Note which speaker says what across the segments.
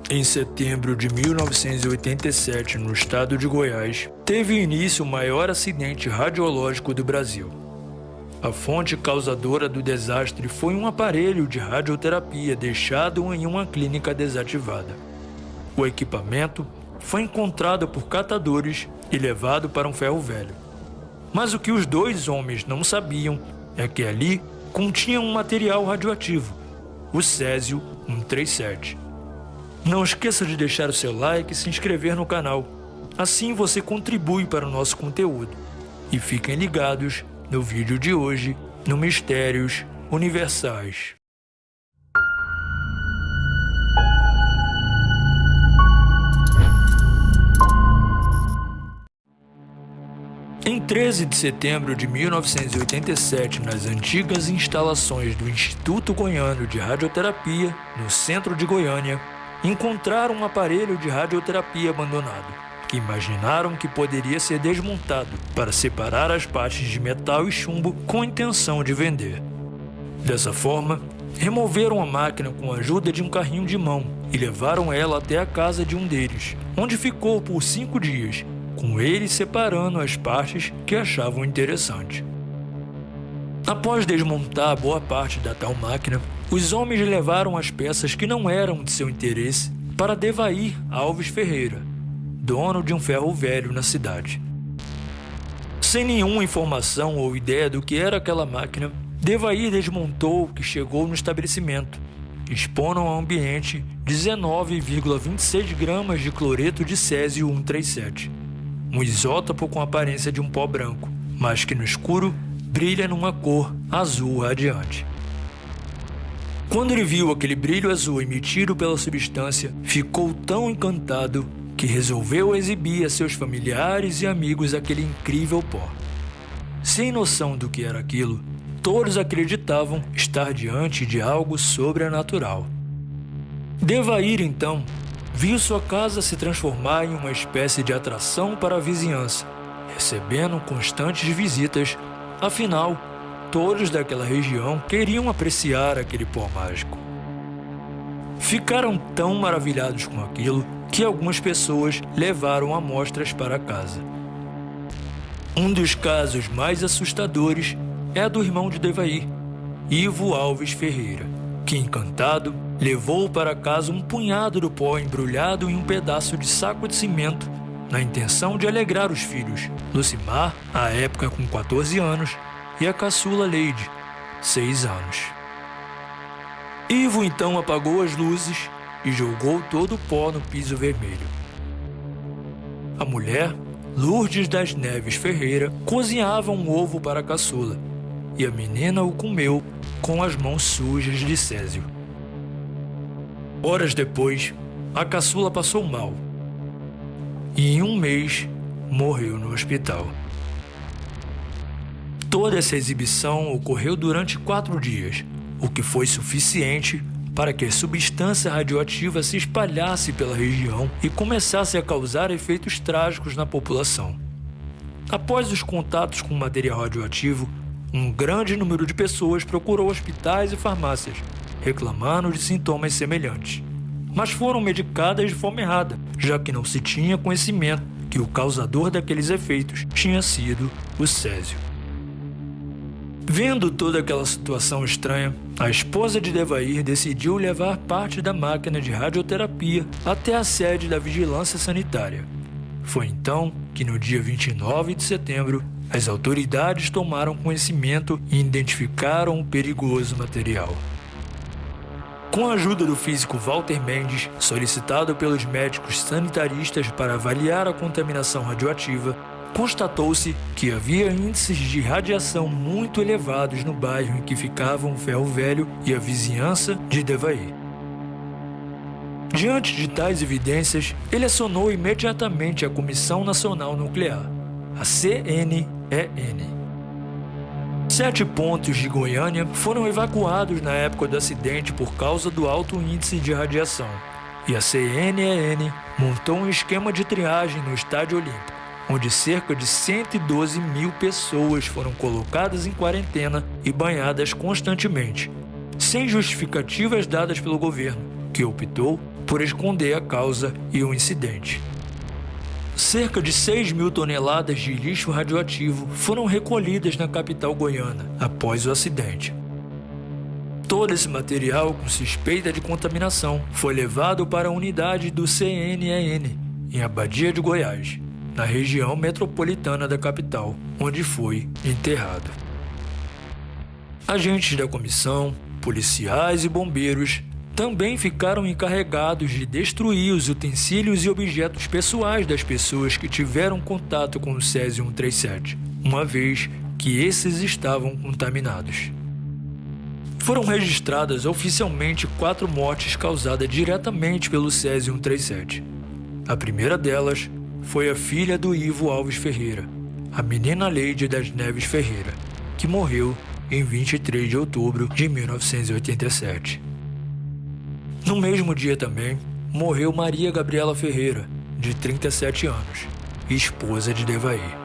Speaker 1: Em setembro de 1987, no estado de Goiás, teve início o maior acidente radiológico do Brasil. A fonte causadora do desastre foi um aparelho de radioterapia deixado em uma clínica desativada. O equipamento foi encontrado por catadores e levado para um ferro velho. Mas o que os dois homens não sabiam é que ali continha um material radioativo, o Césio-137. Não esqueça de deixar o seu like e se inscrever no canal. Assim você contribui para o nosso conteúdo. E fiquem ligados no vídeo de hoje no Mistérios Universais. Em 13 de setembro de 1987, nas antigas instalações do Instituto Goiano de Radioterapia, no centro de Goiânia, encontraram um aparelho de radioterapia abandonado, que imaginaram que poderia ser desmontado para separar as partes de metal e chumbo com a intenção de vender. Dessa forma, removeram a máquina com a ajuda de um carrinho de mão e levaram ela até a casa de um deles, onde ficou por 5 dias, com eles separando as partes que achavam interessante. Após desmontar boa parte da tal máquina, os homens levaram as peças que não eram de seu interesse para Devair Alves Ferreira, dono de um ferro velho na cidade. Sem nenhuma informação ou ideia do que era aquela máquina, Devair desmontou o que chegou no estabelecimento, expondo ao ambiente 19,26 gramas de cloreto de Césio-137, um isótopo com a aparência de um pó branco, mas que no escuro brilha numa cor azul radiante. Quando ele viu aquele brilho azul emitido pela substância, ficou tão encantado que resolveu exibir a seus familiares e amigos aquele incrível pó. Sem noção do que era aquilo, todos acreditavam estar diante de algo sobrenatural. Devair, então, viu sua casa se transformar em uma espécie de atração para a vizinhança, recebendo constantes visitas. Afinal, todos daquela região queriam apreciar aquele pó mágico. Ficaram tão maravilhados com aquilo que algumas pessoas levaram amostras para casa. Um dos casos mais assustadores é a do irmão de Devair, Ivo Alves Ferreira, que, encantado, levou para casa um punhado do pó embrulhado em um pedaço de saco de cimento, na intenção de alegrar os filhos, Lucimar, à época com 14 anos, e a caçula Leide, 6 anos. Ivo então apagou as luzes e jogou todo o pó no piso vermelho. A mulher, Lourdes das Neves Ferreira, cozinhava um ovo para a caçula, e a menina o comeu com as mãos sujas de Césio. Horas depois, a caçula passou mal e em um mês morreu no hospital. Toda essa exibição ocorreu durante 4 dias, o que foi suficiente para que a substância radioativa se espalhasse pela região e começasse a causar efeitos trágicos na população. Após os contatos com o material radioativo, um grande número de pessoas procurou hospitais e farmácias, reclamando de sintomas semelhantes, mas foram medicadas de forma errada, já que não se tinha conhecimento que o causador daqueles efeitos tinha sido o Césio. Vendo toda aquela situação estranha, a esposa de Devair decidiu levar parte da máquina de radioterapia até a sede da Vigilância Sanitária. Foi então que, no dia 29 de setembro, as autoridades tomaram conhecimento e identificaram o perigoso material. Com a ajuda do físico Walter Mendes, solicitado pelos médicos sanitaristas para avaliar a contaminação radioativa, constatou-se que havia índices de radiação muito elevados no bairro em que ficavam o Ferro Velho e a vizinhança de Devair. Diante de tais evidências, ele acionou imediatamente a Comissão Nacional Nuclear, a CNN. 7 pontos de Goiânia foram evacuados na época do acidente por causa do alto índice de radiação, e a CNN montou um esquema de triagem no Estádio Olímpico, onde cerca de 112 mil pessoas foram colocadas em quarentena e banhadas constantemente, sem justificativas dadas pelo governo, que optou por esconder a causa e o incidente. Cerca de 6.000 toneladas de lixo radioativo foram recolhidas na capital goiana após o acidente. Todo esse material com suspeita de contaminação foi levado para a unidade do CNN, em Abadia de Goiás, na região metropolitana da capital, onde foi enterrado. Agentes da comissão, policiais e bombeiros também ficaram encarregados de destruir os utensílios e objetos pessoais das pessoas que tiveram contato com o Césio-137, uma vez que esses estavam contaminados. Foram registradas oficialmente 4 mortes causadas diretamente pelo Césio-137. A primeira delas foi a filha do Ivo Alves Ferreira, a menina Leide das Neves Ferreira, que morreu em 23 de outubro de 1987. No mesmo dia também, morreu Maria Gabriela Ferreira, de 37 anos, esposa de Devair.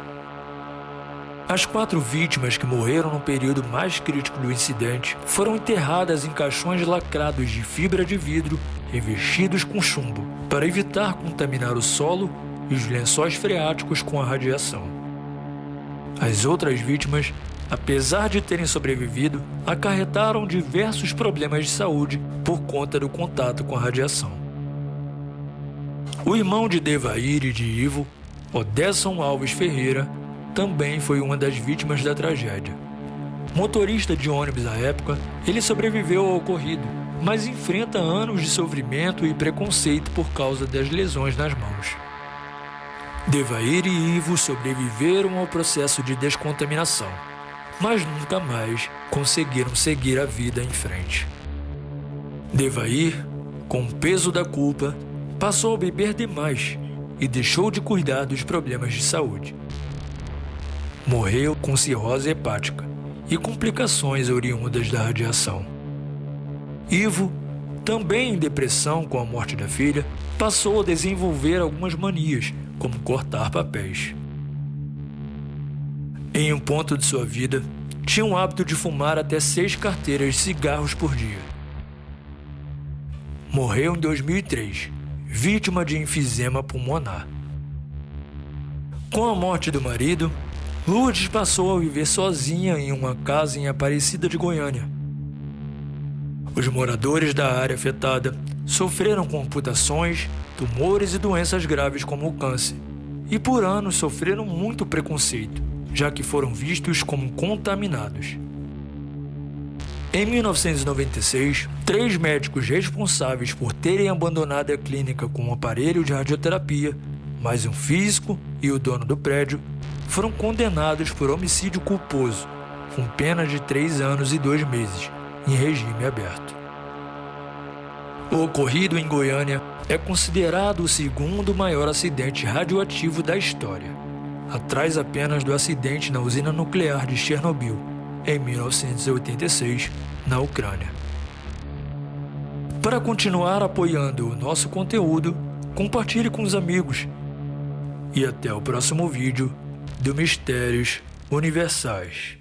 Speaker 1: As 4 vítimas que morreram no período mais crítico do incidente foram enterradas em caixões lacrados de fibra de vidro revestidos com chumbo, para evitar contaminar o solo e os lençóis freáticos com a radiação. As outras vítimas, apesar de terem sobrevivido, acarretaram diversos problemas de saúde por conta do contato com a radiação. O irmão de Devair e de Ivo, Odesson Alves Ferreira, também foi uma das vítimas da tragédia. Motorista de ônibus à época, ele sobreviveu ao ocorrido, mas enfrenta anos de sofrimento e preconceito por causa das lesões nas mãos. Devair e Ivo sobreviveram ao processo de descontaminação, mas nunca mais conseguiram seguir a vida em frente. Devair, com o peso da culpa, passou a beber demais e deixou de cuidar dos problemas de saúde. Morreu com cirrose hepática e complicações oriundas da radiação. Ivo, também em depressão com a morte da filha, passou a desenvolver algumas manias, como cortar papéis. Em um ponto de sua vida, tinha o hábito de fumar até 6 carteiras de cigarros por dia. Morreu em 2003, vítima de enfisema pulmonar. Com a morte do marido, Lourdes passou a viver sozinha em uma casa em Aparecida de Goiânia. Os moradores da área afetada sofreram com amputações, tumores e doenças graves como o câncer, e por anos sofreram muito preconceito, já que foram vistos como contaminados. Em 1996, 3 médicos responsáveis por terem abandonado a clínica com um aparelho de radioterapia, mais um físico e o dono do prédio, foram condenados por homicídio culposo, com pena de 3 anos e 2 meses, em regime aberto. O ocorrido em Goiânia é considerado o 2º maior acidente radioativo da história, atrás apenas do acidente na usina nuclear de Chernobyl, em 1986, na Ucrânia. Para continuar apoiando o nosso conteúdo, compartilhe com os amigos. E até o próximo vídeo do Mistérios Universais.